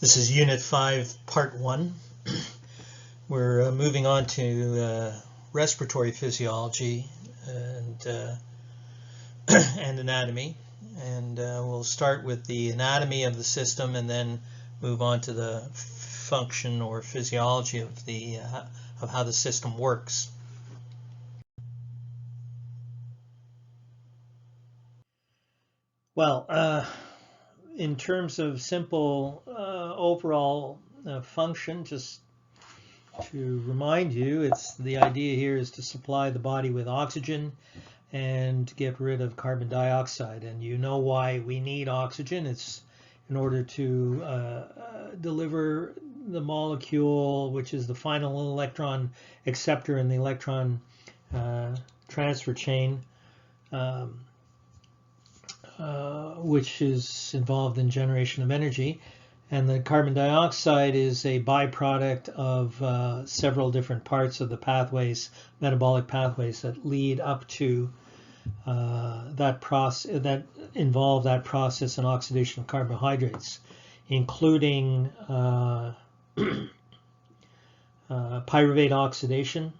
This is Unit 5, Part 1. We're moving on to respiratory physiology and, and anatomy. And we'll start with the anatomy of the system and then move on to the function or physiology of how the system works. Well, in terms of simple overall function, just to remind you, the idea here is to supply the body with oxygen and get rid of carbon dioxide. And you know why we need oxygen. It's in order to deliver the molecule, which is the final electron acceptor in the electron transfer chain, which is involved in generation of energy. And the carbon dioxide is a byproduct of several different parts of the pathways, metabolic pathways that lead up to that process, that involve that process and oxidation of carbohydrates, including pyruvate oxidation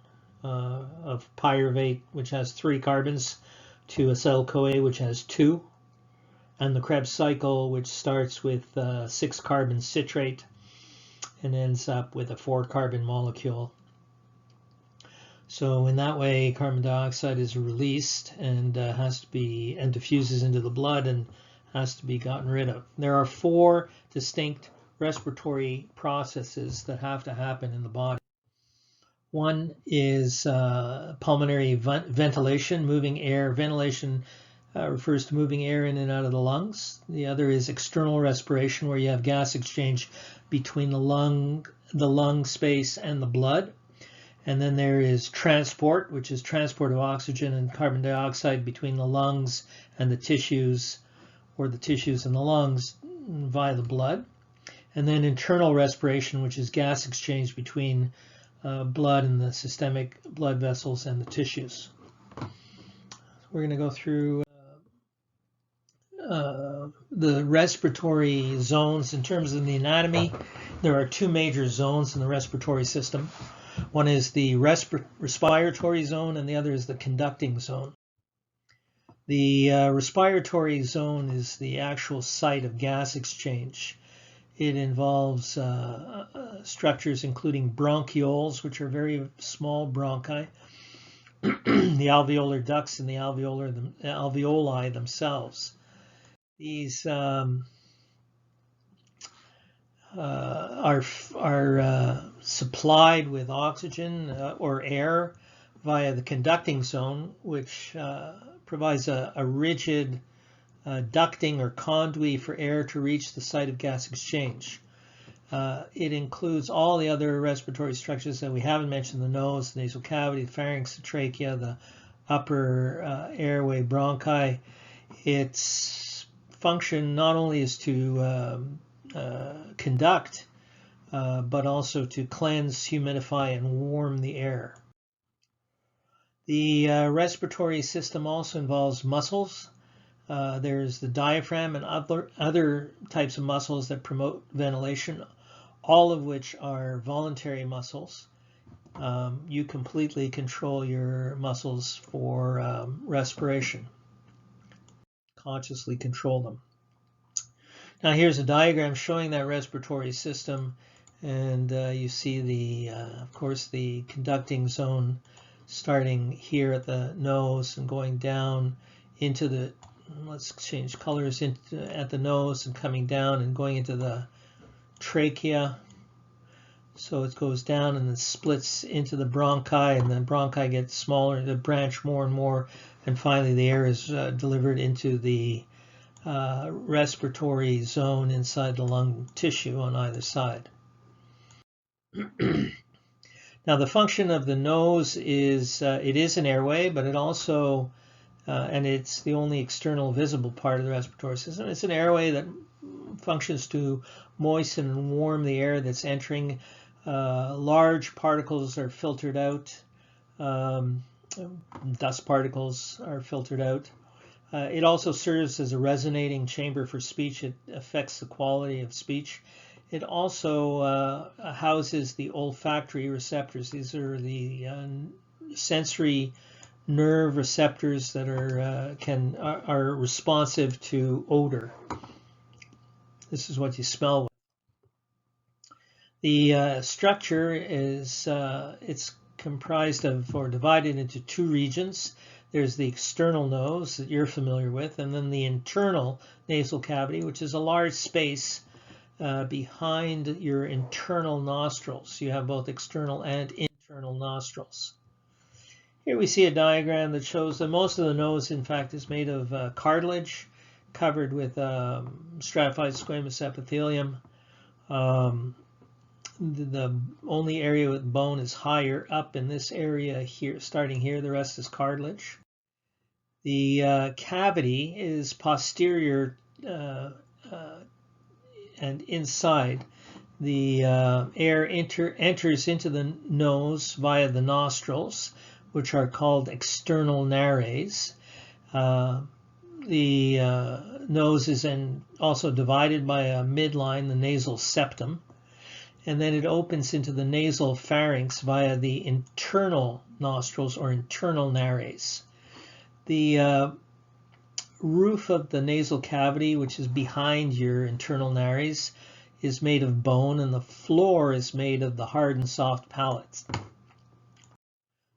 of pyruvate, which has 3 carbons, to acetyl-CoA, which has 2. And the Krebs cycle, which starts with 6-carbon citrate and ends up with a 4-carbon molecule. So in that way, carbon dioxide is released and has to be, and diffuses into the blood and has to be gotten rid of. There are 4 distinct respiratory processes that have to happen in the body. One is pulmonary ventilation, moving air. Ventilation refers to moving air in and out of the lungs. The other is external respiration, where you have gas exchange between the lung space and the blood. And then there is transport, which is transport of oxygen and carbon dioxide between the lungs and the tissues, or the tissues and the lungs via the blood. And then internal respiration, which is gas exchange between blood and the systemic blood vessels and the tissues. We're going to go through the respiratory zones. In terms of the anatomy, there are 2 major zones in the respiratory system. One is the respiratory zone and the other is the conducting zone. The respiratory zone is the actual site of gas exchange. It involves structures including bronchioles, which are very small bronchi, the alveolar ducts and the alveoli themselves. These are supplied with oxygen or air via the conducting zone, which provides a rigid ducting or conduit for air to reach the site of gas exchange. It includes all the other respiratory structures that we haven't mentioned: the nose, the nasal cavity, the pharynx, the trachea, the upper airway bronchi. Its function not only is to conduct, but also to cleanse, humidify, and warm the air. The respiratory system also involves muscles. There's the diaphragm and other types of muscles that promote ventilation, all of which are voluntary muscles. You completely control your muscles for respiration. Consciously control them. Now here's a diagram showing that respiratory system, and you see of course, the conducting zone starting here at the nose and going down into the, let's change colors, at the nose and coming down and going into the trachea. So it goes down and then splits into the bronchi, and then bronchi get smaller, they branch more and more, and finally the air is delivered into the respiratory zone inside the lung tissue on either side. Now the function of the nose is, it is an airway, but it also, and it's the only external visible part of the respiratory system. It's an airway that functions to moisten and warm the air that's entering. Large particles are filtered out. Dust particles are filtered out. It also serves as a resonating chamber for speech. It affects the quality of speech. It also houses the olfactory receptors. These are the sensory nerve receptors that are responsive to odor. This is what you smell with. The structure is it's comprised of or divided into two regions. There's the external nose that you're familiar with, and then the internal nasal cavity, which is a large space behind your internal nostrils. You have both external and internal nostrils. Here we see a diagram that shows that most of the nose, in fact, is made of cartilage covered with stratified squamous epithelium. The only area with bone is higher up in this area here, starting here. The rest is cartilage. The cavity is posterior and inside. The air enters into the nose via the nostrils, which are called external nares. The nose is also divided by a midline, the nasal septum, and then it opens into the nasal pharynx via the internal nostrils or internal nares. The roof of the nasal cavity, which is behind your internal nares, is made of bone, and the floor is made of the hard and soft palates.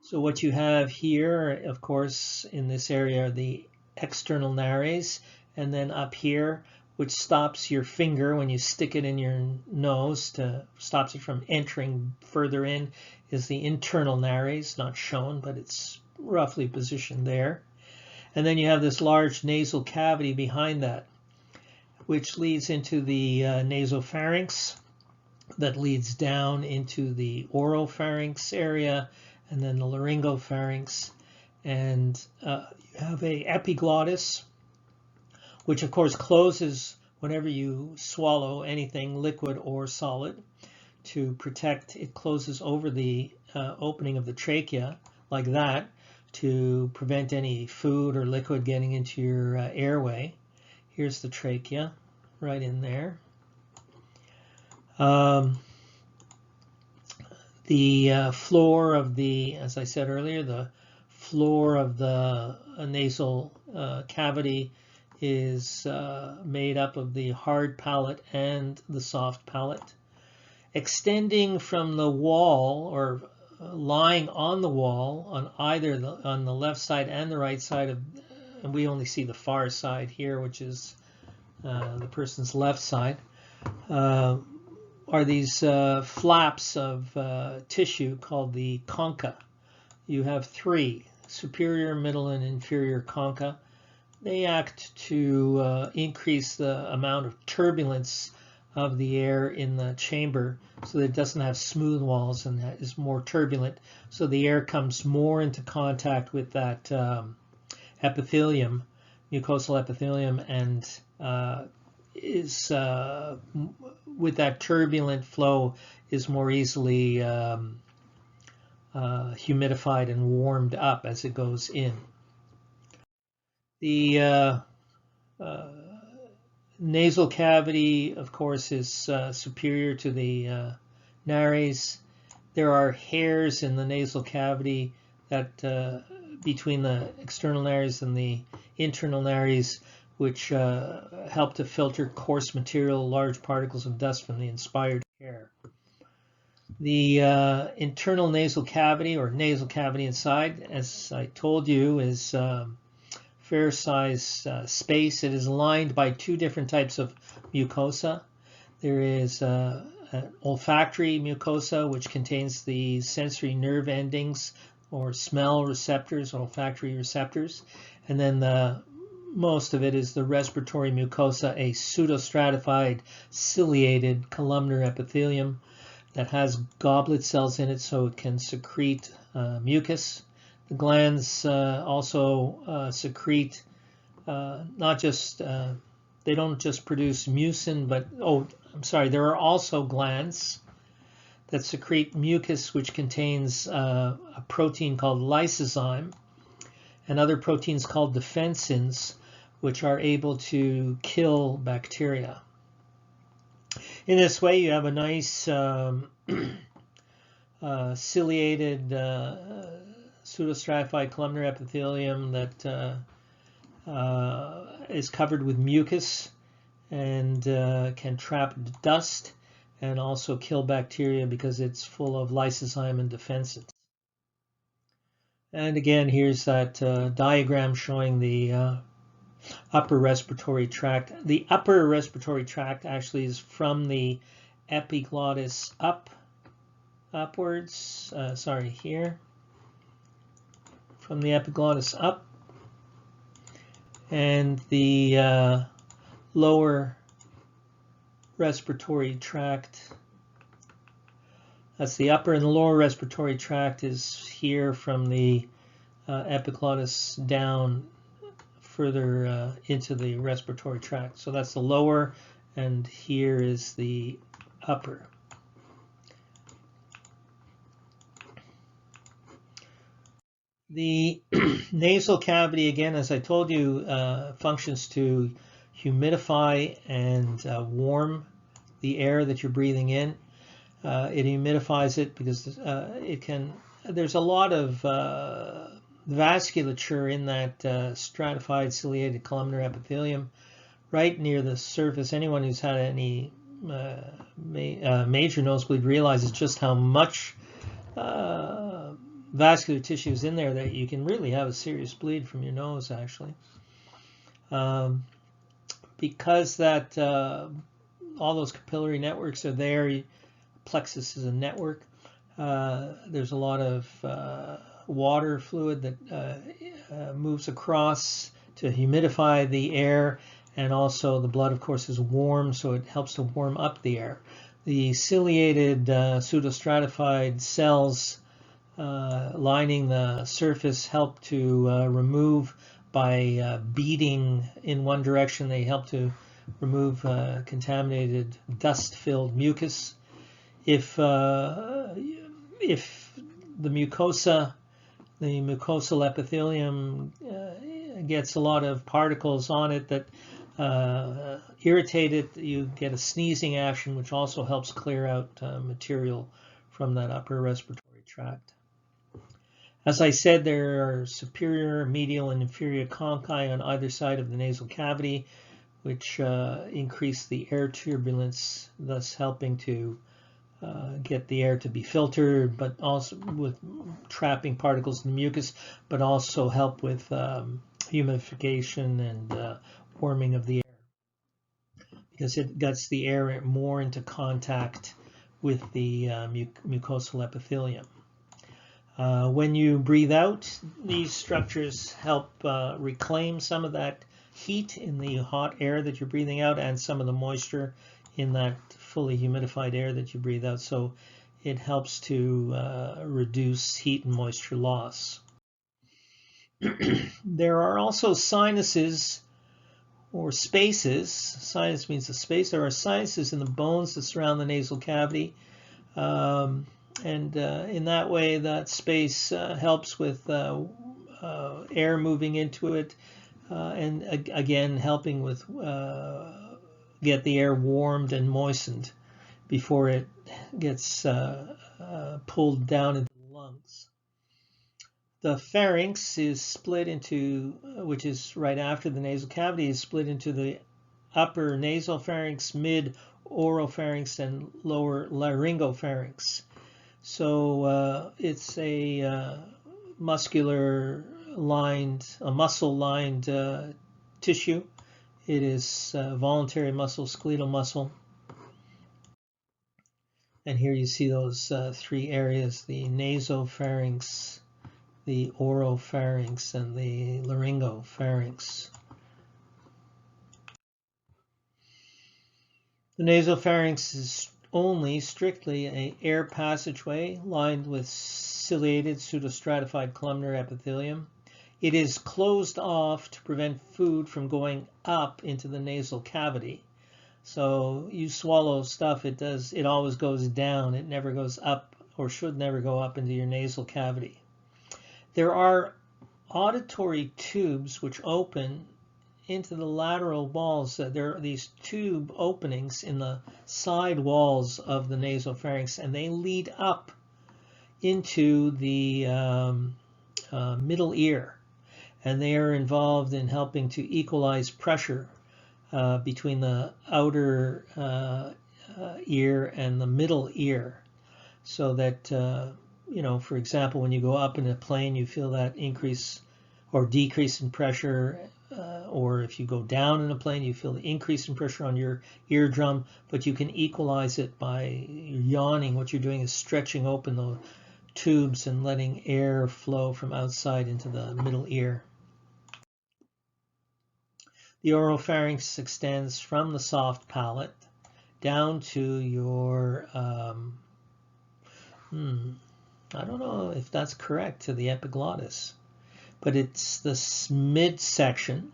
So what you have here, of course, in this area are the external nares, and then up here, which stops your finger when you stick it in your nose, stops it from entering further in, is the internal nares, not shown, but it's roughly positioned there. And then you have this large nasal cavity behind that, which leads into the nasopharynx, that leads down into the oropharynx area, and then the laryngopharynx. And you have a epiglottis, which of course closes whenever you swallow anything liquid or solid to protect. It closes over the opening of the trachea like that to prevent any food or liquid getting into your airway. Here's the trachea right in there. The floor of the, as I said earlier, the floor of the nasal cavity is made up of the hard palate and the soft palate. Extending from the wall, or lying on the wall on either on the left side and the right side of, and we only see the far side here, which is the person's left side, are these flaps of tissue called the concha. You have three: superior, middle, and inferior concha. They act to increase the amount of turbulence of the air in the chamber so that it doesn't have smooth walls and is more turbulent. So the air comes more into contact with that epithelium, mucosal epithelium, and is with that turbulent flow is more easily humidified and warmed up as it goes in. The nasal cavity, of course, is superior to the nares. There are hairs in the nasal cavity that between the external nares and the internal nares, which help to filter coarse material, large particles of dust from the inspired air. The internal nasal cavity, or nasal cavity inside, as I told you, is fair size space. It is lined by two different types of mucosa. There is an olfactory mucosa, which contains the sensory nerve endings or smell receptors, olfactory receptors, and then most of it is the respiratory mucosa, a pseudostratified ciliated columnar epithelium that has goblet cells in it so it can secrete mucus. The glands also secrete not just, they don't just produce mucin, but, there are also glands that secrete mucus, which contains a protein called lysozyme and other proteins called defensins, which are able to kill bacteria. In this way, you have a nice ciliated pseudostratified columnar epithelium that is covered with mucus and can trap dust and also kill bacteria because it's full of lysozyme and defensins. And again, here's that diagram showing the upper respiratory tract. The upper respiratory tract actually is from the epiglottis upwards. Here. From the epiglottis up. And the lower respiratory tract, that's the upper, and the lower respiratory tract is here from the epiglottis down further into the respiratory tract. So that's the lower, and here is the upper. The nasal cavity, again, as I told you, functions to humidify and warm the air that you're breathing in. It humidifies it because there's a lot of vasculature in that stratified ciliated columnar epithelium right near the surface. Anyone who's had any major nosebleed realizes just how much vascular tissue is in there that you can really have a serious bleed from your nose, actually. Because that all those capillary networks are there, plexus is a network. There's a lot of water fluid that moves across to humidify the air, and also the blood, of course, is warm, so it helps to warm up the air. The ciliated pseudostratified cells lining the surface help to remove, by beating in one direction, they help to remove contaminated dust-filled mucus. If the mucosal epithelium gets a lot of particles on it that irritate it, you get a sneezing action, which also helps clear out material from that upper respiratory tract. As I said, there are superior, medial, and inferior conchi on either side of the nasal cavity, which increase the air turbulence, thus helping to get the air to be filtered, but also with trapping particles in the mucus, but also help with humidification and warming of the air, because it gets the air more into contact with the mucosal epithelium. When you breathe out, these structures help reclaim some of that heat in the hot air that you're breathing out and some of the moisture in that fully humidified air that you breathe out. So it helps to reduce heat and moisture loss. There are also sinuses or spaces. Sinus means a space. There are sinuses in the bones that surround the nasal cavity. And in that way, that space helps with air moving into it, and again helping with get the air warmed and moistened before it gets pulled down into the lungs. The pharynx is split into, which is right after the nasal cavity, is split into the upper nasopharynx, mid oropharynx, and lower laryngopharynx. So it's a muscle-lined tissue. It is voluntary muscle, skeletal muscle. And here you see those three areas: the nasopharynx, the oropharynx, and the laryngopharynx. The nasopharynx is only strictly an air passageway lined with ciliated pseudostratified columnar epithelium. It is closed off to prevent food from going up into the nasal cavity. So you swallow stuff, it always goes down. It never goes up, or should never go up into your nasal cavity. There are auditory tubes which open into the lateral walls. There are these tube openings in the side walls of the nasopharynx, and they lead up into the middle ear, and they are involved in helping to equalize pressure between the outer ear and the middle ear, so that for example, when you go up in a plane, you feel that increase or decrease in pressure, or if you go down in a plane, you feel the increase in pressure on your eardrum, but you can equalize it by yawning. What you're doing is stretching open the tubes and letting air flow from outside into the middle ear. The oropharynx extends from the soft palate down to your, I don't know if that's correct, to the epiglottis, but it's the midsection.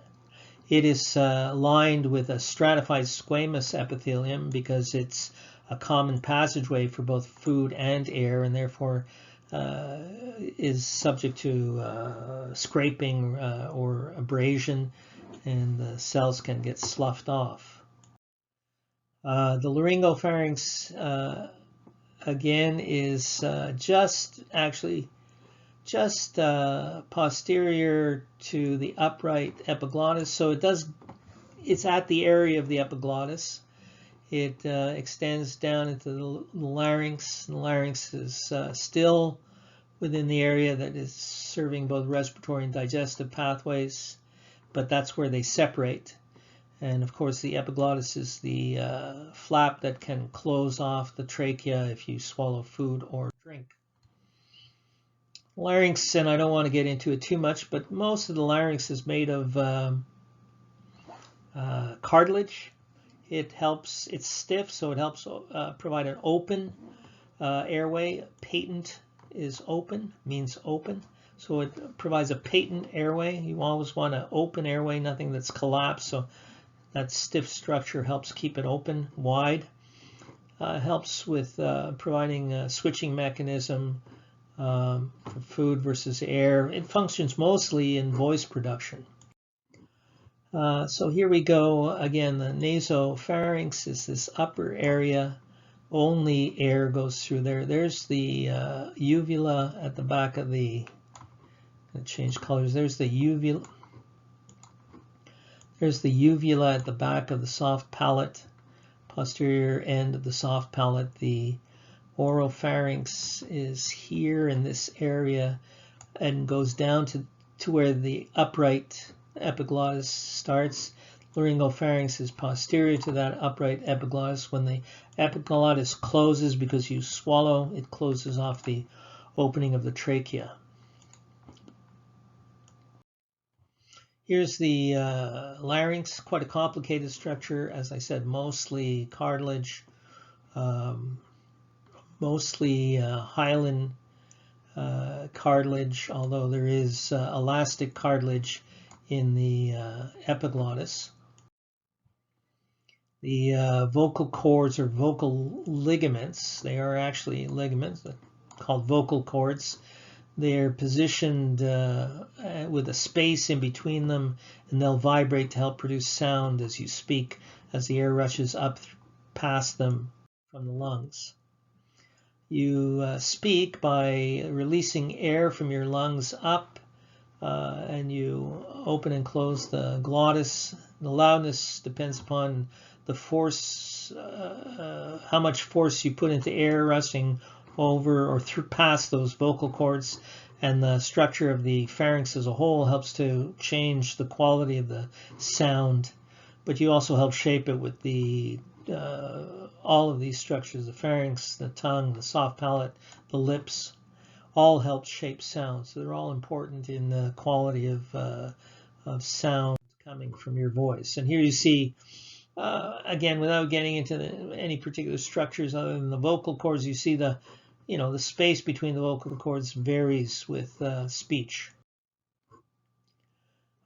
It is lined with a stratified squamous epithelium because it's a common passageway for both food and air, and therefore is subject to scraping or abrasion, and the cells can get sloughed off. The laryngopharynx again is just posterior to the upright epiglottis, so it's at the area of the epiglottis. It extends down into the larynx. The larynx is still within the area that is serving both respiratory and digestive pathways, but that's where they separate. And of course, the epiglottis is the flap that can close off the trachea if you swallow food or drink. Larynx, and I don't want to get into it too much, but most of the larynx is made of cartilage. It's stiff, so it helps provide an open airway. Patent is open, means open. So it provides a patent airway. You always want an open airway, nothing that's collapsed. So that stiff structure helps keep it open, wide. Helps with providing a switching mechanism for food versus air. It functions mostly in voice production. So here we go again. The nasopharynx is this upper area. Only air goes through there. There's the uvula at the back of the. Change colors. There's the uvula. There's the uvula at the back of the soft palate, posterior end of the soft palate. The oropharynx is here in this area and goes down to where the upright epiglottis starts. Laryngopharynx is posterior to that upright epiglottis. When the epiglottis closes because you swallow, it closes off the opening of the trachea. Here's the larynx, quite a complicated structure. As I said, mostly cartilage, mostly hyaline cartilage, although there is elastic cartilage in the epiglottis. The vocal cords or vocal ligaments, they are actually ligaments called vocal cords. They're positioned with a space in between them, and they'll vibrate to help produce sound as you speak, as the air rushes up past them from the lungs. You speak by releasing air from your lungs up, and you open and close the glottis. The loudness depends upon the force, how much force you put into air rushing over or through past those vocal cords, and the structure of the pharynx as a whole helps to change the quality of the sound, but you also help shape it with the all of these structures: the pharynx, the tongue, the soft palate, the lips, all help shape sound. So they're all important in the quality of sound coming from your voice. And here you see, again, without getting into any particular structures other than the vocal cords, you see the space between the vocal cords varies with speech.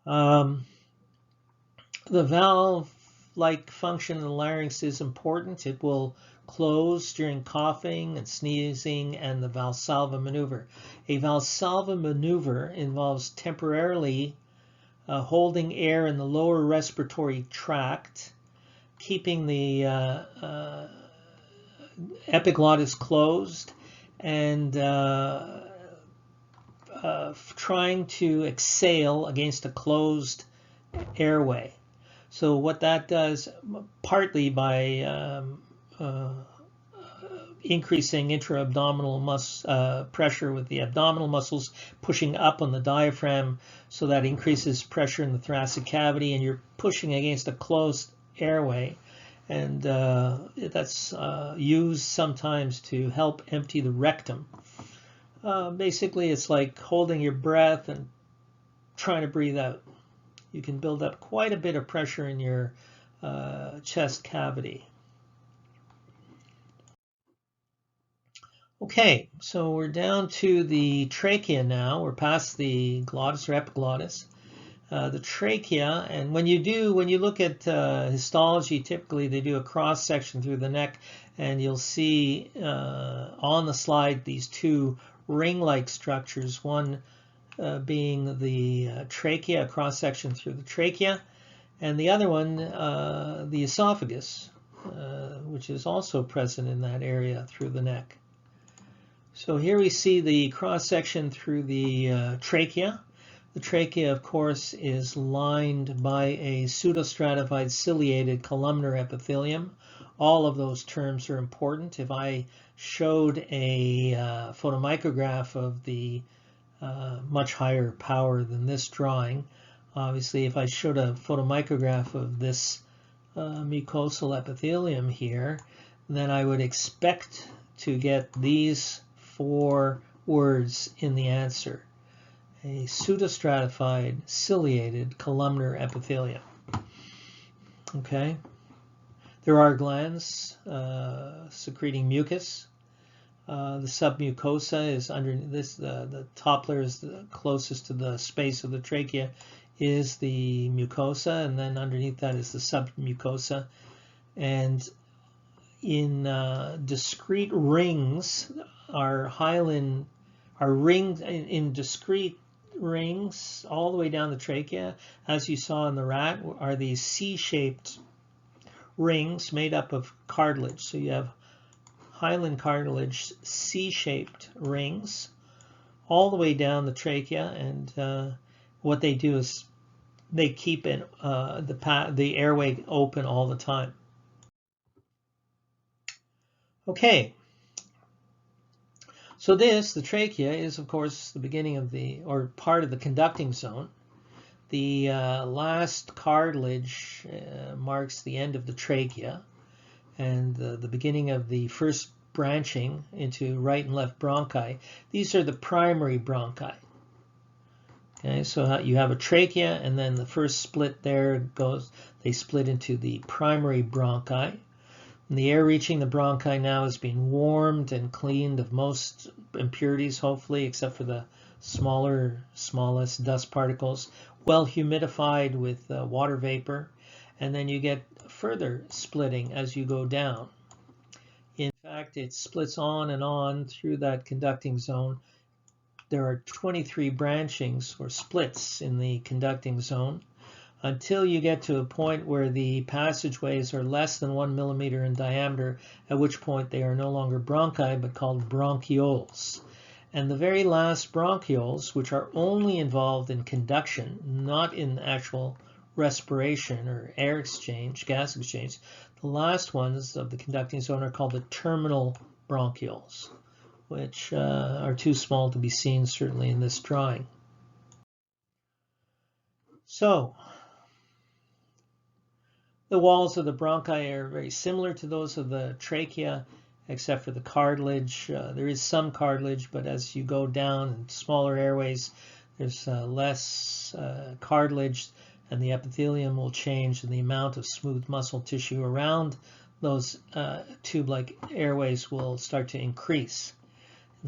The valve-like function of the larynx is important. It will close during coughing and sneezing and the Valsalva maneuver. A Valsalva maneuver involves temporarily holding air in the lower respiratory tract, keeping the epiglottis closed, and trying to exhale against a closed airway. So what that does, partly by increasing intra-abdominal pressure with the abdominal muscles pushing up on the diaphragm, so that increases pressure in the thoracic cavity, and you're pushing against a closed airway. And that's used sometimes to help empty the rectum. Basically, it's like holding your breath and trying to breathe out. You can build up quite a bit of pressure in your chest cavity. Okay, so we're down to the trachea now. We're past the glottis or epiglottis. The trachea, and when you look at histology, typically they do a cross section through the neck, and you'll see on the slide these two ring-like structures, one being the trachea, a cross section through the trachea, and the other one, the esophagus, which is also present in that area through the neck. So here we see the cross section through the trachea. The trachea, of course, is lined by a pseudostratified ciliated columnar epithelium. All of those terms are important. If I showed a photomicrograph of the much higher power than this drawing, obviously if I showed a photomicrograph of this mucosal epithelium here, then I would expect to get these 4 words in the answer. A pseudostratified ciliated columnar epithelium. Okay. There are glands secreting mucus. The submucosa is under this. The top layer is the closest to the space of the trachea is the mucosa, and then underneath that is the submucosa. And in discrete rings, in discrete rings all the way down the trachea, as you saw in the rat, are these C-shaped rings made up of cartilage. So you have hyaline cartilage C-shaped rings all the way down the trachea, and what they do is they keep the airway open all the time. Okay. So the trachea, is of course the beginning of or part of the conducting zone. The last cartilage marks the end of the trachea, and the beginning of the first branching into right and left bronchi. These are the primary bronchi. Okay, so you have a trachea, and then the first split there they split into the primary bronchi. And the air reaching the bronchi now is being warmed and cleaned of most impurities, hopefully, except for the smallest dust particles, well humidified with water vapor, and then you get further splitting as you go down. In fact, it splits on and on through that conducting zone. There are 23 branchings or splits in the conducting zone, until you get to a point where the passageways are less than 1 millimeter in diameter, at which point they are no longer bronchi but called bronchioles. And the very last bronchioles, which are only involved in conduction, not in actual respiration or air exchange, gas exchange, the last ones of the conducting zone are called the terminal bronchioles, which are too small to be seen certainly in this drawing. So, the walls of the bronchi are very similar to those of the trachea, except for the cartilage. There is some cartilage, but as you go down in smaller airways, there's less cartilage, and the epithelium will change, and the amount of smooth muscle tissue around those tube-like airways will start to increase.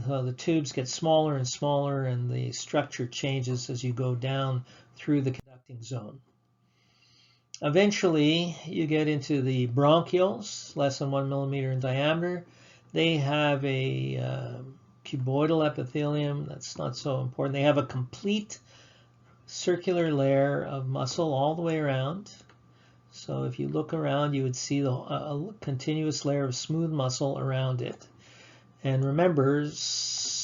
So the tubes get smaller and smaller, and the structure changes as you go down through the conducting zone. Eventually, you get into the bronchioles, less than 1 millimeter in diameter. They have a cuboidal epithelium. That's not so important. They have a complete circular layer of muscle all the way around. So if you look around, you would see a continuous layer of smooth muscle around it. And remember,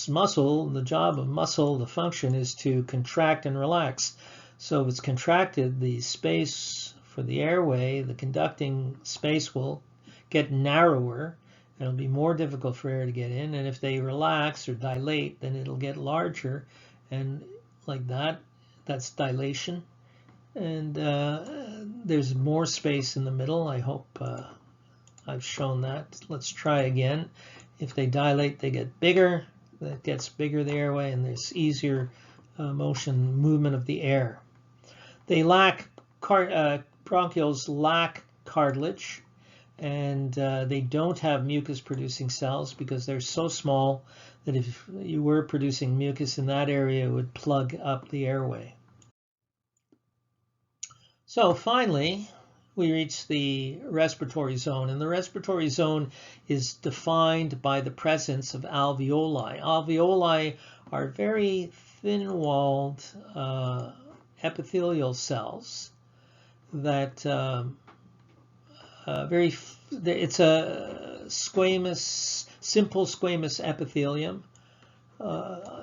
muscle, the job of muscle, the function is to contract and relax. So if it's contracted, the space for the airway, the conducting space will get narrower. It'll be more difficult for air to get in. And if they relax or dilate, then it'll get larger. And like that, that's dilation. And there's more space in the middle. I hope I've shown that. Let's try again. If they dilate, they get bigger. That gets bigger, the airway, and there's easier movement of the air. They lack, bronchioles lack cartilage, and they don't have mucus-producing cells because they're so small that if you were producing mucus in that area, it would plug up the airway. So finally, we reach the respiratory zone, and the respiratory zone is defined by the presence of alveoli. Alveoli are very thin-walled epithelial cells that it's a squamous, simple squamous epithelium.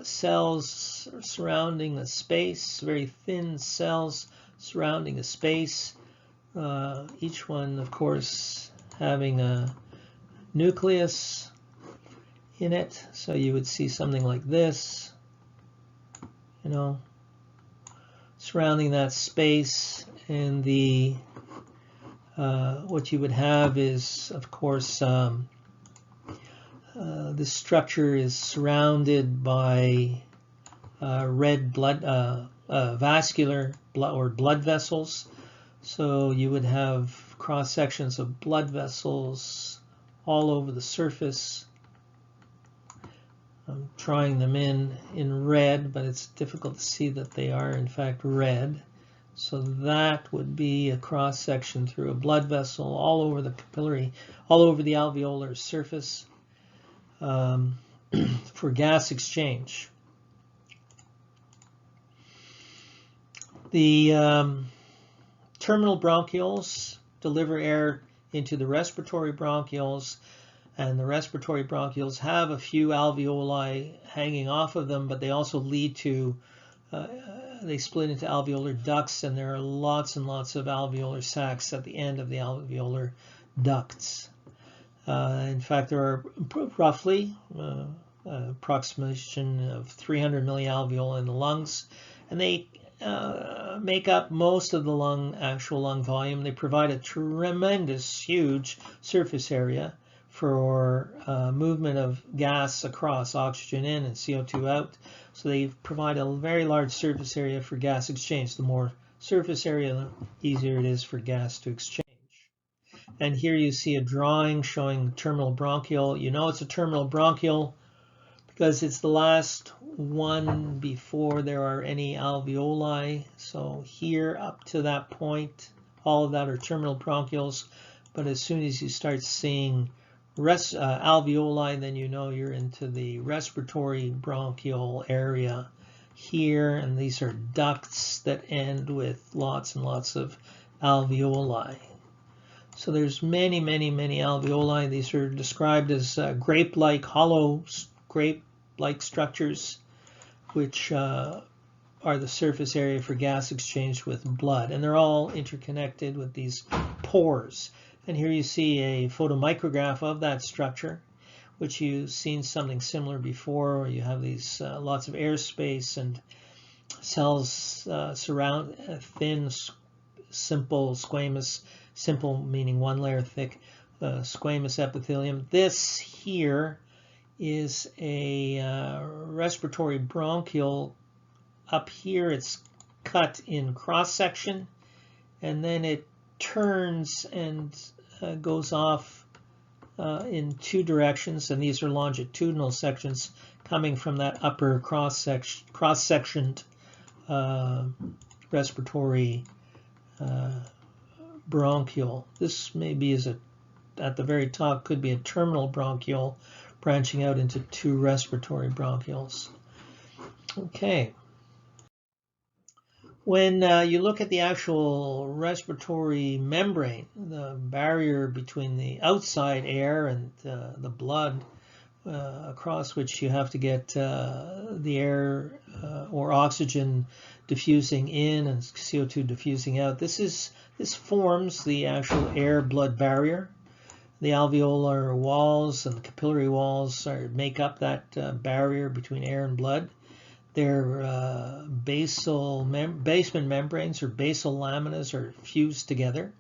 Cells surrounding a space, very thin cells surrounding a space. Each one, of course, having a nucleus in it. So you would see something like this, surrounding that space. And the what you would have is, of course, this structure is surrounded by red blood, vascular blood vessels. So you would have cross sections of blood vessels all over the surface. I'm drawing them in red, but it's difficult to see that they are in fact red. So that would be a cross section through a blood vessel all over the capillary, all over the alveolar surface for gas exchange. The terminal bronchioles deliver air into the respiratory bronchioles, and the respiratory bronchioles have a few alveoli hanging off of them, but they also lead to, they split into alveolar ducts, and there are lots and lots of alveolar sacs at the end of the alveolar ducts. In fact, there are roughly approximation of 300 millialveoli in the lungs, and they make up most of the actual lung volume. They provide a tremendous, huge surface area for movement of gas across, oxygen in and CO2 out. So they provide a very large surface area for gas exchange. The more surface area, the easier it is for gas to exchange. And here you see a drawing showing terminal bronchiole. You know it's a terminal bronchiole because it's the last one before there are any alveoli. So here up to that point, all of that are terminal bronchioles. But as soon as you start seeing alveoli, then you know you're into the respiratory bronchiole area here. And these are ducts that end with lots and lots of alveoli. So there's many, many, many alveoli. These are described as grape-like, hollow grape-like structures, which are the surface area for gas exchange with blood. And they're all interconnected with these pores. And here you see a photomicrograph of that structure, which you've seen something similar before, where you have these lots of airspace and cells surround thin, simple squamous, simple meaning one layer thick squamous epithelium. This here is a respiratory bronchiole. Up here it's cut in cross section, and then it turns and goes off in two directions, and these are longitudinal sections coming from that upper cross-sectioned respiratory bronchiole. This maybe is at the very top could be a terminal bronchiole branching out into two respiratory bronchioles. Okay. When you look at the actual respiratory membrane, the barrier between the outside air and the blood, across which you have to get the air or oxygen diffusing in and CO2 diffusing out. This forms the actual air-blood barrier. The alveolar walls and the capillary walls make up that barrier between air and blood. Their basement membranes or basal laminas are fused together.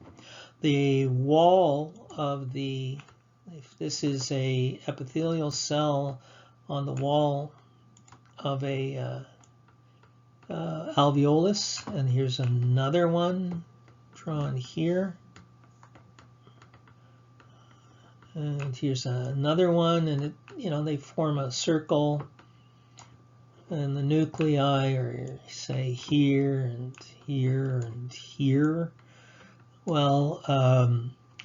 The wall of if this is a epithelial cell on the wall of a alveolus, and here's another one drawn here, and here's another one, and they form a circle, and the nuclei are, say, here and here and here. Well,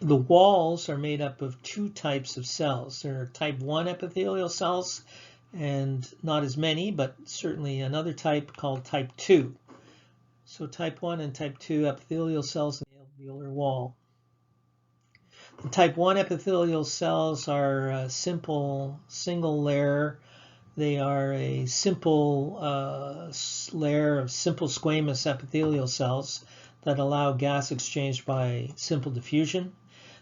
the walls are made up of two types of cells. There are type 1 epithelial cells, and not as many, but certainly another type called type 2. So type 1 and type 2 epithelial cells in the alveolar wall. The type 1 epithelial cells are a simple single layer. They are a simple layer of simple squamous epithelial cells that allow gas exchange by simple diffusion.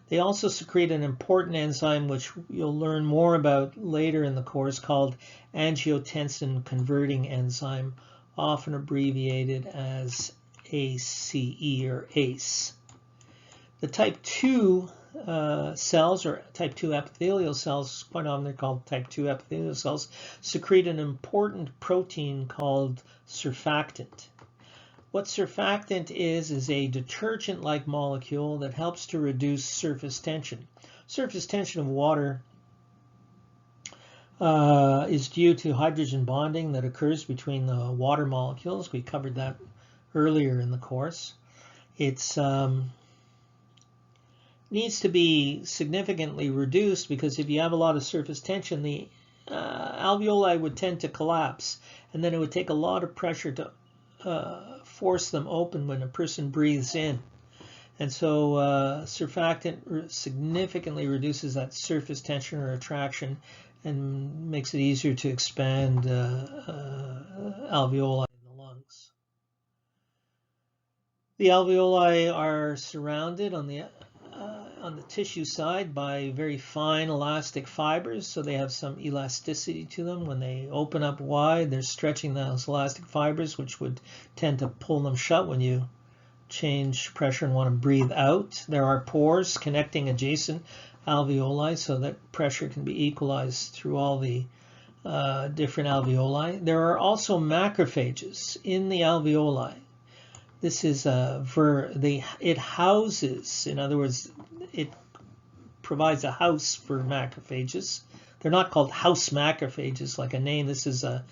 They also secrete an important enzyme which you'll learn more about later in the course, called angiotensin converting enzyme, often abbreviated as ACE or ACE. The type 2 cells, or type 2 epithelial cells, quite often they're called type 2 epithelial cells, secrete an important protein called surfactant. What surfactant is a detergent-like molecule that helps to reduce surface tension. Surface tension of water is due to hydrogen bonding that occurs between the water molecules. We covered that earlier in the course. It's needs to be significantly reduced because if you have a lot of surface tension, the alveoli would tend to collapse, and then it would take a lot of pressure to force them open when a person breathes in. And so surfactant significantly reduces that surface tension or attraction and makes it easier to expand alveoli in the lungs. The alveoli are surrounded on the tissue side by very fine elastic fibers, so they have some elasticity to them. When they open up wide, they're stretching those elastic fibers, which would tend to pull them shut when you change pressure and want to breathe out. There are pores connecting adjacent alveoli so that pressure can be equalized through all the different alveoli. There are also macrophages in the alveoli. This is it houses, in other words, it provides a house for macrophages. They're not called house macrophages like a name. This is a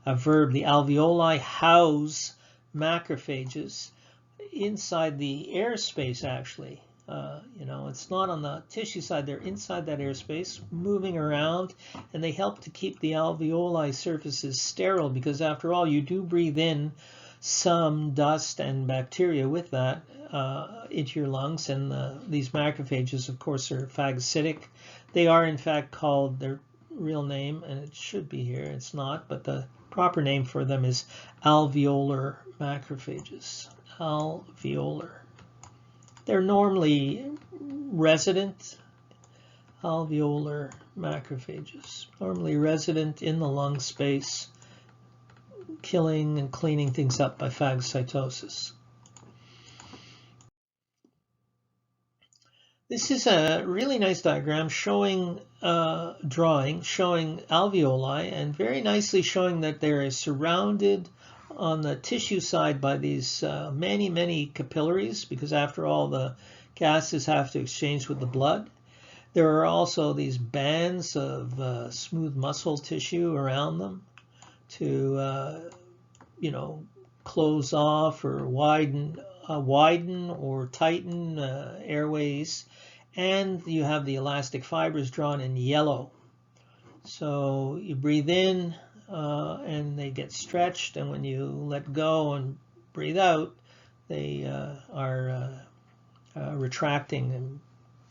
verb. The alveoli house macrophages inside the airspace, actually. It's not on the tissue side. They're inside that airspace, moving around, and they help to keep the alveoli surfaces sterile because, after all, you do breathe in some dust and bacteria with that into your lungs, and these macrophages, of course, are phagocytic. They are, in fact, called their real name, and it should be here. It's not, but the proper name for them is alveolar macrophages. Alveolar. They're normally resident alveolar macrophages, normally resident in the lung space, killing and cleaning things up by phagocytosis. This is a really nice diagram showing showing alveoli, and very nicely showing that they're surrounded on the tissue side by these many capillaries, because after all, the gases have to exchange with the blood. There are also these bands of smooth muscle tissue around them to close off or widen or tighten airways, and you have the elastic fibers drawn in yellow. So you breathe in and they get stretched, and when you let go and breathe out, they are retracting and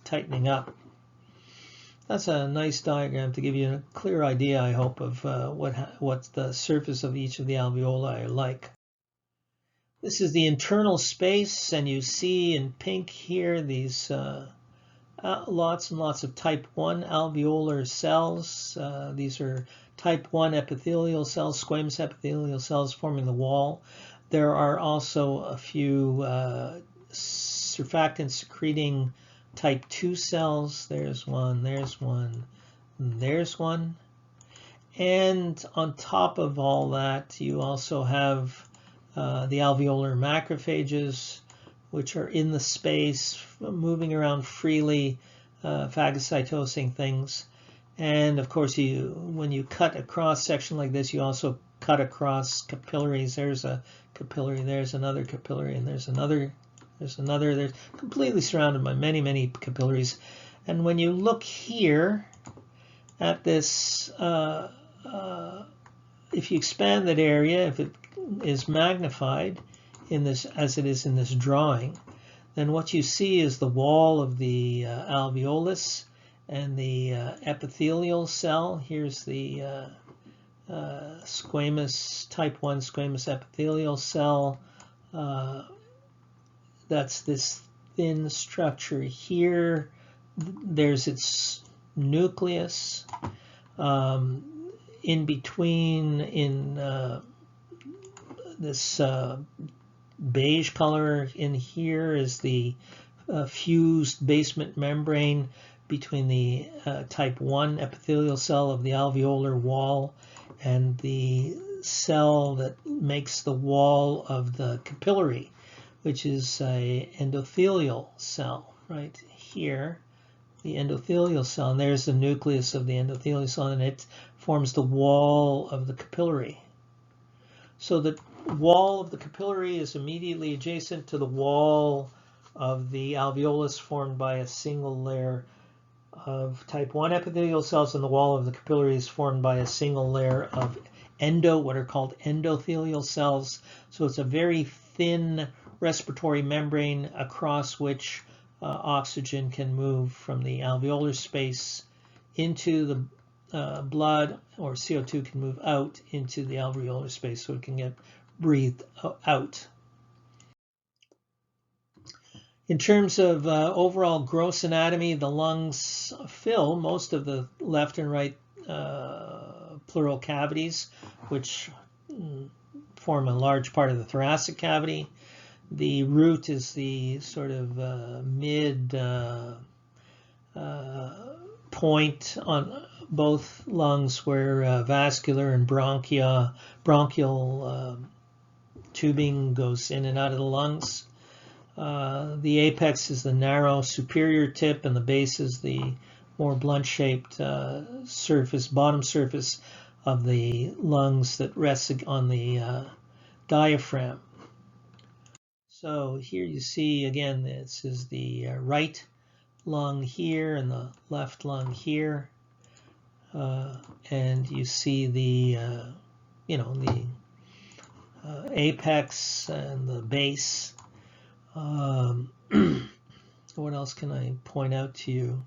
tightening up. That's a nice diagram to give you a clear idea, I hope, of what the surface of each of the alveoli are like. This is the internal space, and you see in pink here these lots and lots of type 1 alveolar cells. These are type 1 epithelial cells, squamous epithelial cells forming the wall. There are also a few surfactant secreting type 2 cells. There's one, there's one, there's one. And on top of all that, you also have the alveolar macrophages, which are in the space, moving around freely, phagocytosing things. And of course, when you cut a cross section like this, you also cut across capillaries. There's a capillary, there's another capillary, and there's another. They're completely surrounded by many, many capillaries. And when you look here at this, if you expand that area, if it is magnified in this, as it is in this drawing, then what you see is the wall of the alveolus and the epithelial cell. Here's the squamous, type 1 squamous epithelial cell. That's this thin structure here. There's its nucleus. In between, in this beige color in here, is the fused basement membrane between the type 1 epithelial cell of the alveolar wall and the cell that makes the wall of the capillary, which is a endothelial cell right here, the endothelial cell, and there's the nucleus of the endothelial cell, and it forms the wall of the capillary. So the wall of the capillary is immediately adjacent to the wall of the alveolus, formed by a single layer of type 1 epithelial cells, and the wall of the capillary is formed by a single layer of what are called endothelial cells. So it's a very thin respiratory membrane across which oxygen can move from the alveolar space into the blood, or CO2 can move out into the alveolar space so it can get breathed out. In terms of overall gross anatomy, the lungs fill most of the left and right pleural cavities, which form a large part of the thoracic cavity. The root is the sort of mid point on both lungs where vascular and bronchial tubing goes in and out of the lungs. The apex is the narrow superior tip, and the base is the more blunt-shaped bottom surface of the lungs that rests on the diaphragm. So here you see, again, this is the right lung here and the left lung here, and you see the apex and the base. What else can I point out to you?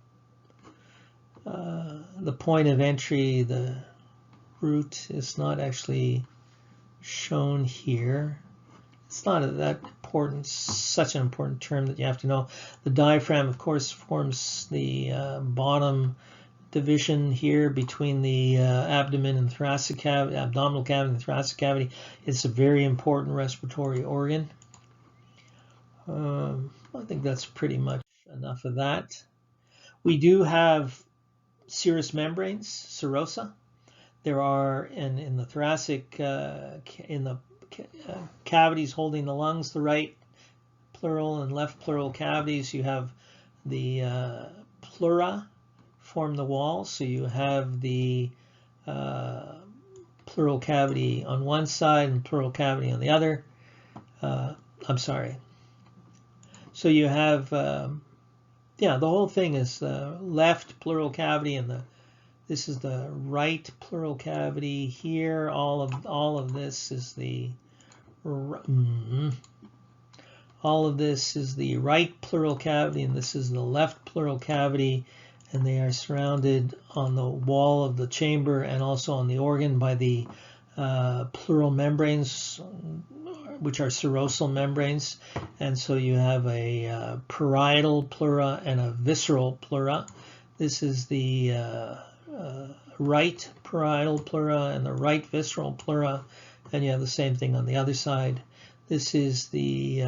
The point of entry, the root, is not actually shown here. It's not that important, such an important term that you have to know. The diaphragm, of course, forms the bottom division here between the abdomen and thoracic cavity, abdominal cavity and thoracic cavity. It's a very important respiratory organ. I think that's pretty much enough of that. We do have serous membranes, serosa. There are in the thoracic, in the cavities holding the lungs, the right pleural and left pleural cavities, you have the pleura form the wall. So you have the pleural cavity on one side and pleural cavity on the other. So you have, the whole thing is the left pleural cavity, and this is the right pleural cavity here. All of this is the all of this is the right pleural cavity, and this is the left pleural cavity, and they are surrounded on the wall of the chamber and also on the organ by the pleural membranes, which are serosal membranes. And so you have a parietal pleura and a visceral pleura. This is the right parietal pleura and the right visceral pleura, and you have the same thing on the other side. This is the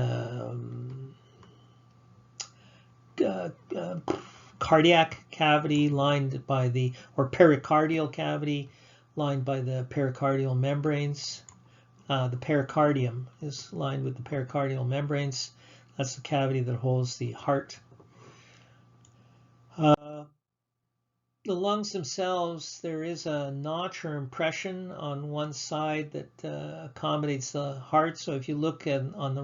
cardiac cavity lined by the, or pericardial cavity lined by the pericardial membranes. The pericardium is lined with the pericardial membranes. That's the cavity that holds the heart. The lungs themselves, there is a notch or impression on one side that accommodates the heart. So if you look at on the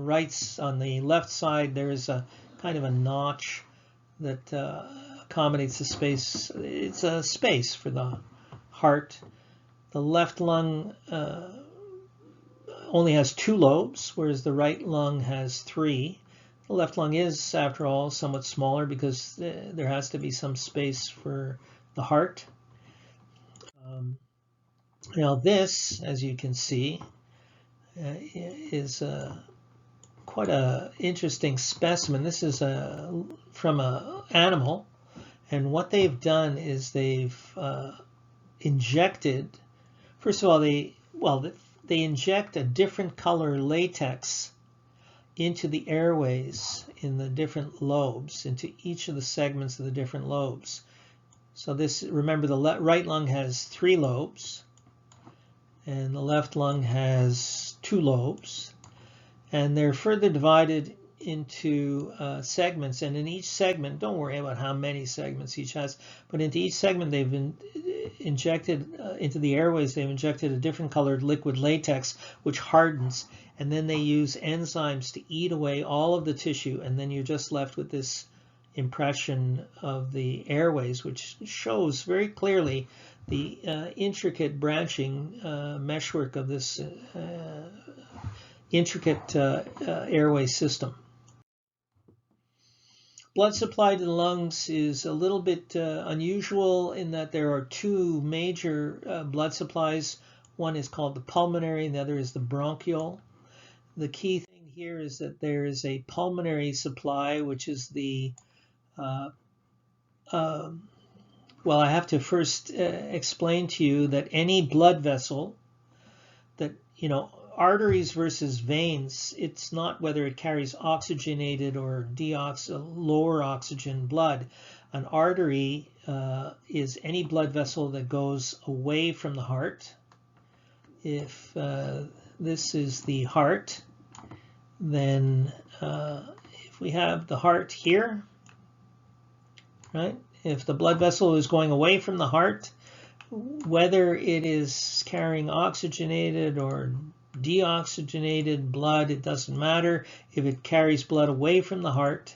left side, there is a kind of a notch that accommodates the space. It's a space for the heart. The left lung only has 2 lobes, whereas the right lung has 3. The left lung is, after all, somewhat smaller because there has to be some space for the heart. Now this, as you can see, is quite an interesting specimen. This is from an animal, and what they've done is they've injected, first of all, they inject a different color latex into the airways in the different lobes, into each of the segments of the different lobes. So this, remember, the right lung has 3 lobes, and the left lung has 2 lobes, and they're further divided into segments. And in each segment, don't worry about how many segments each has, but into each segment they've injected into the airways. They've injected a different colored liquid latex, which hardens, and then they use enzymes to eat away all of the tissue, and then you're just left with this impression of the airways, which shows very clearly the intricate branching meshwork of this intricate airway system. Blood supply to the lungs is a little bit unusual in that there are 2 major blood supplies. One is called the pulmonary, and the other is the bronchial. The key thing here is that there is a pulmonary supply, which is the well, I have to first explain to you that any blood vessel that, arteries versus veins, it's not whether it carries oxygenated or lower oxygen blood. An artery is any blood vessel that goes away from the heart. If this is the heart, then if we have the heart here, right? If the blood vessel is going away from the heart, whether it is carrying oxygenated or deoxygenated blood, it doesn't matter. If it carries blood away from the heart,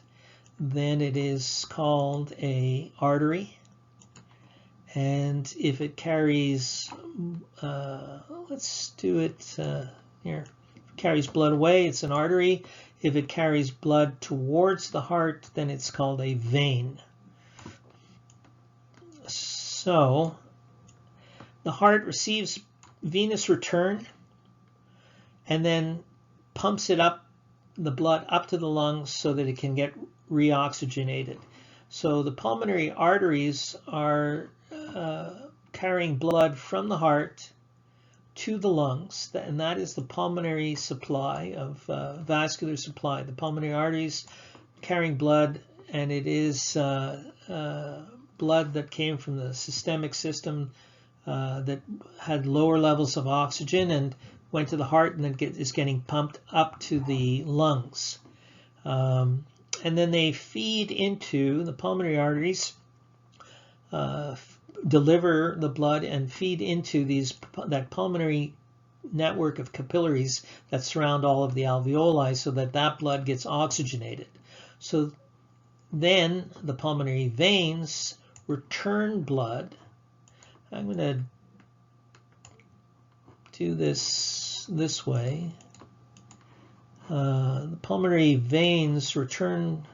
then it is called an artery. And if it carries, let's do it here. If it carries blood away, it's an artery. If it carries blood towards the heart, then it's called a vein. So the heart receives venous return and then pumps the blood up to the lungs so that it can get reoxygenated. So the pulmonary arteries are carrying blood from the heart to the lungs, and that is the pulmonary supply of vascular supply. The pulmonary arteries carrying blood, and it is blood that came from the systemic system that had lower levels of oxygen and went to the heart and then is getting pumped up to the lungs. And then they feed into the pulmonary arteries, deliver the blood and feed into that pulmonary network of capillaries that surround all of the alveoli so that blood gets oxygenated. So then the pulmonary veins return blood. I'm going to do this way. The pulmonary veins return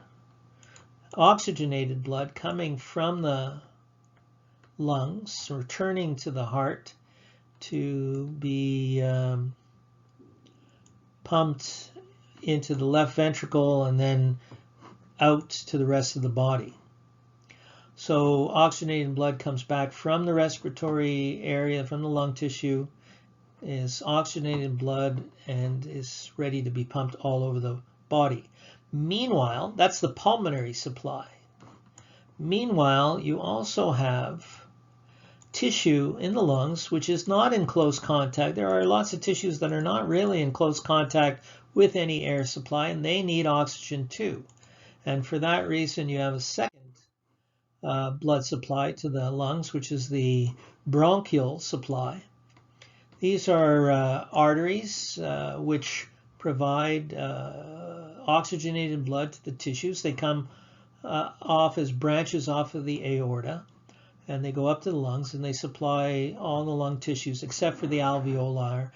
oxygenated blood coming from the lungs, returning to the heart to be pumped into the left ventricle and then out to the rest of the body. So oxygenated blood comes back from the respiratory area, from the lung tissue, is oxygenated blood and is ready to be pumped all over the body. Meanwhile, that's the pulmonary supply. Meanwhile, you also have tissue in the lungs which is not in close contact. There are lots of tissues that are not really in close contact with any air supply, and they need oxygen too. And for that reason, you have a second blood supply to the lungs, which is the bronchial supply. These are arteries which provide oxygenated blood to the tissues. They come off as branches off of the aorta, and they go up to the lungs, and they supply all the lung tissues except for the alveoli,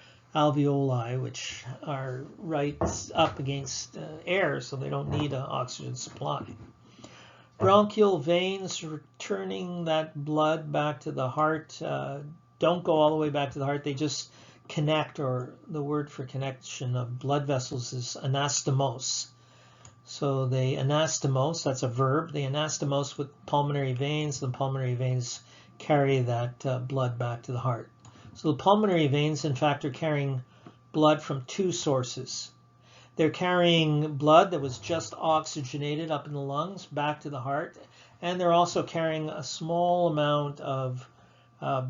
which are right up against air, so they don't need an oxygen supply. Bronchial veins returning that blood back to the heart don't go all the way back to the heart. They just connect, or the word for connection of blood vessels is anastomose. So they anastomose, that's a verb. They anastomose with pulmonary veins. The pulmonary veins carry that blood back to the heart. So the pulmonary veins, in fact, are carrying blood from two sources. They're carrying blood that was just oxygenated up in the lungs back to the heart, and they're also carrying a small amount of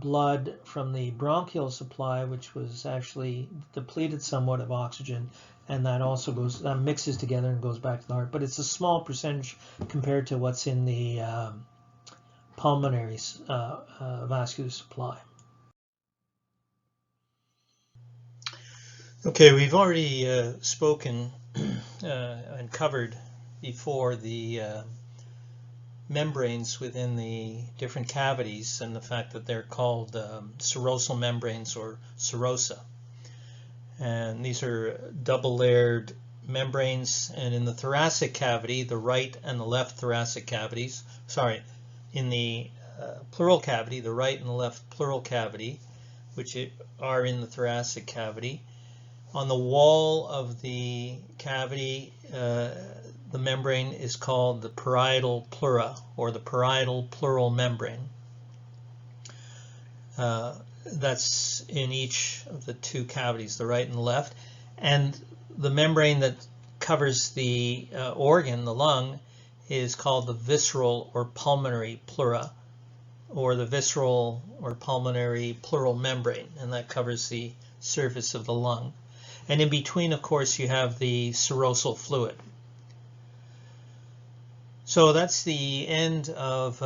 blood from the bronchial supply, which was actually depleted somewhat of oxygen, and that also mixes together and goes back to the heart. But it's a small percentage compared to what's in the pulmonary vascular supply. Okay, we've already spoken and covered before the membranes within the different cavities and the fact that they're called serosal membranes or serosa. And these are double-layered membranes, and in the thoracic cavity, the right and the left thoracic cavities, in the pleural cavity, the right and the left pleural cavity, which are in the thoracic cavity, on the wall of the cavity, the membrane is called the parietal pleura, or the parietal pleural membrane. That's in each of the two cavities, the right and the left. And the membrane that covers the organ, the lung, is called the visceral or pulmonary pleura, or the visceral or pulmonary pleural membrane, and that covers the surface of the lung. And in between, of course, you have the serosal fluid. So that's the end of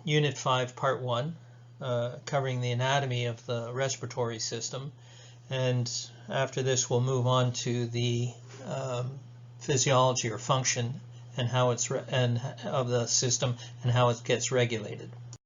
Unit 5, Part 1, covering the anatomy of the respiratory system. And after this, we'll move on to the physiology or function and how it's of the system and how it gets regulated.